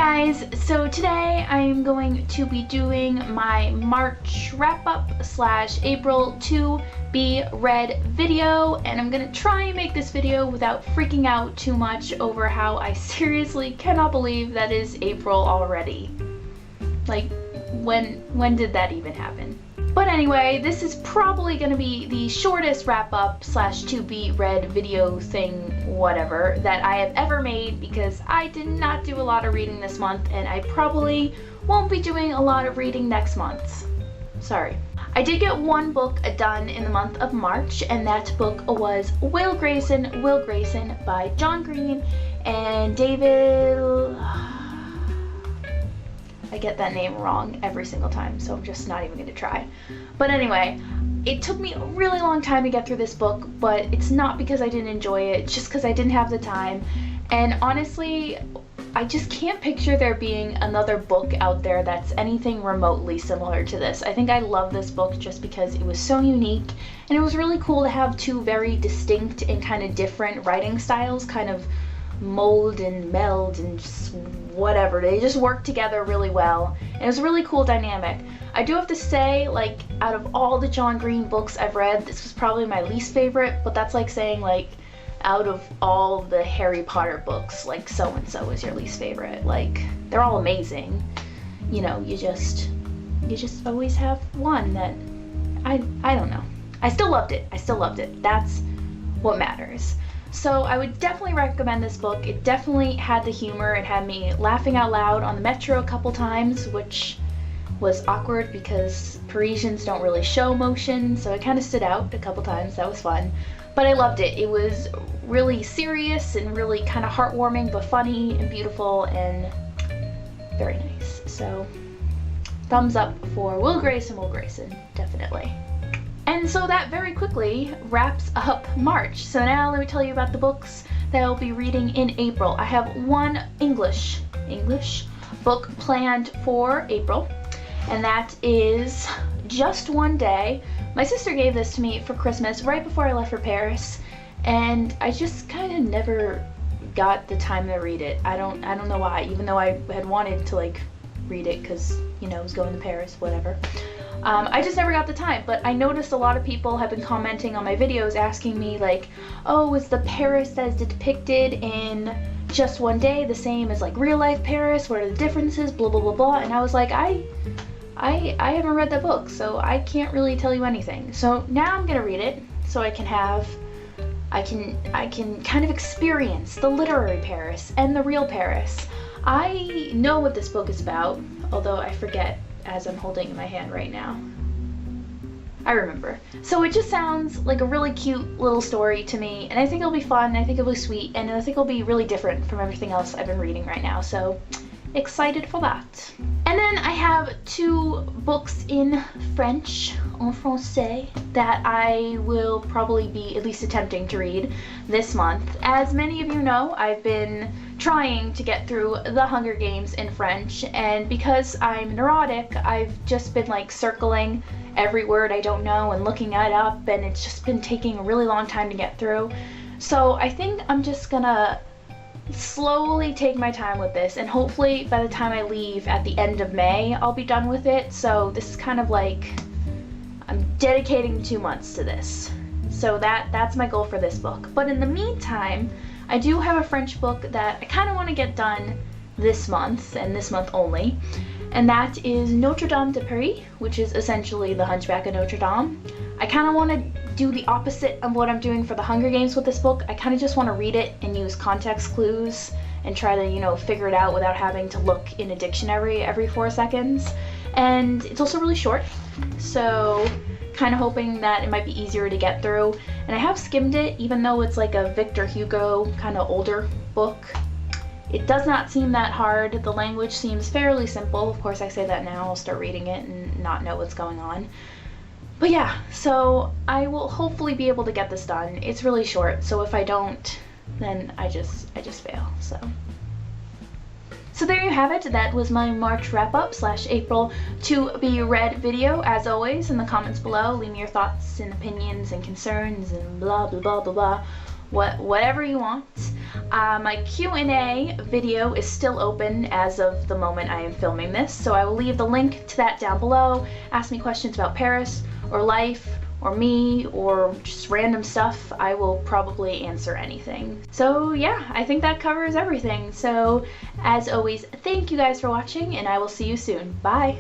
guys, so today I'm going to be doing my March wrap-up / April to be read video, and I'm gonna try and make this video without freaking out too much over how I seriously cannot believe that is April already. Like, when did that even happen? But anyway, this is probably going to be the shortest wrap-up / to be read video thing, whatever, that I have ever made because I did not do a lot of reading this month and I probably won't be doing a lot of reading next month. Sorry. I did get one book done in the month of March, and that book was Will Grayson by John Green and David... I get that name wrong every single time, so I'm just not even going to try. But anyway, it took me a really long time to get through this book, but it's not because I didn't enjoy it, it's just because I didn't have the time. And honestly, I just can't picture there being another book out there that's anything remotely similar to this. I think I love this book just because it was so unique, and it was really cool to have two very distinct and kind of different writing styles kind of mold and meld and just whatever. They just work together really well, and it was a really cool dynamic. I do have to say, like, out of all the John Green books I've read, this was probably my least favorite, but that's like saying, like, out of all the Harry Potter books, like, so-and-so is your least favorite. Like, they're all amazing. You know, you just always have one that, I don't know. I still loved it. That's what matters. So I would definitely recommend this book. It definitely had the humor. It had me laughing out loud on the metro a couple times, which was awkward because Parisians don't really show emotion, so it kind of stood out a couple times. That was fun. But I loved it. It was really serious and really kind of heartwarming, but funny and beautiful and very nice. So thumbs up for Will Grayson, definitely. And so that very quickly wraps up March. So now let me tell you about the books that I'll be reading in April. I have one English book planned for April, and that is Just One Day. My sister gave this to me for Christmas right before I left for Paris, and I just kind of never got the time to read it. I don't know why, even though I had wanted to, like, read it because, you know, I was going to Paris, whatever. I just never got the time, but I noticed a lot of people have been commenting on my videos asking me, like, oh, is the Paris that is depicted in Just One Day the same as, like, real life Paris? What are the differences? Blah, blah, blah, blah. And I was like, I haven't read that book, so I can't really tell you anything. So now I'm gonna read it so I can kind of experience the literary Paris and the real Paris. I know what this book is about, although I forget as I'm holding in my hand right now. I remember. So it just sounds like a really cute little story to me, and I think it'll be fun, I think it'll be sweet, and I think it'll be really different from everything else I've been reading right now, so excited for that. And then I have two books in French, en français, that I will probably be at least attempting to read this month. As many of you know, I've been trying to get through The Hunger Games in French, and because I'm neurotic, I've just been, like, circling every word I don't know and looking it up, and it's just been taking a really long time to get through. So I think I'm just gonna slowly take my time with this, and hopefully by the time I leave at the end of May, I'll be done with it. So this is kind of like, I'm dedicating 2 months to this. So that's my goal for this book. But in the meantime, I do have a French book that I kind of want to get done this month, and this month only, and that is Notre Dame de Paris, which is essentially The Hunchback of Notre Dame. I kind of want to do the opposite of what I'm doing for The Hunger Games with this book. I kind of just want to read it and use context clues and try to, you know, figure it out without having to look in a dictionary every 4 seconds. And it's also really short, so kind of hoping that it might be easier to get through. And I have skimmed it, even though it's like a Victor Hugo kind of older book. It does not seem that hard. The language seems fairly simple. Of course, I say that now, I'll start reading it and not know what's going on. But yeah, so I will hopefully be able to get this done. It's really short, so if I don't, then I just fail, so. So there you have it. That was my March wrap-up / April to be read video. As always, in the comments below, leave me your thoughts and opinions and concerns and blah, blah, blah, blah, blah. Whatever you want. My Q&A video is still open as of the moment I am filming this, so I will leave the link to that down below. Ask me questions about Paris, or life, or me, or just random stuff. I will probably answer anything. So yeah, I think that covers everything. So as always, thank you guys for watching, and I will see you soon. Bye!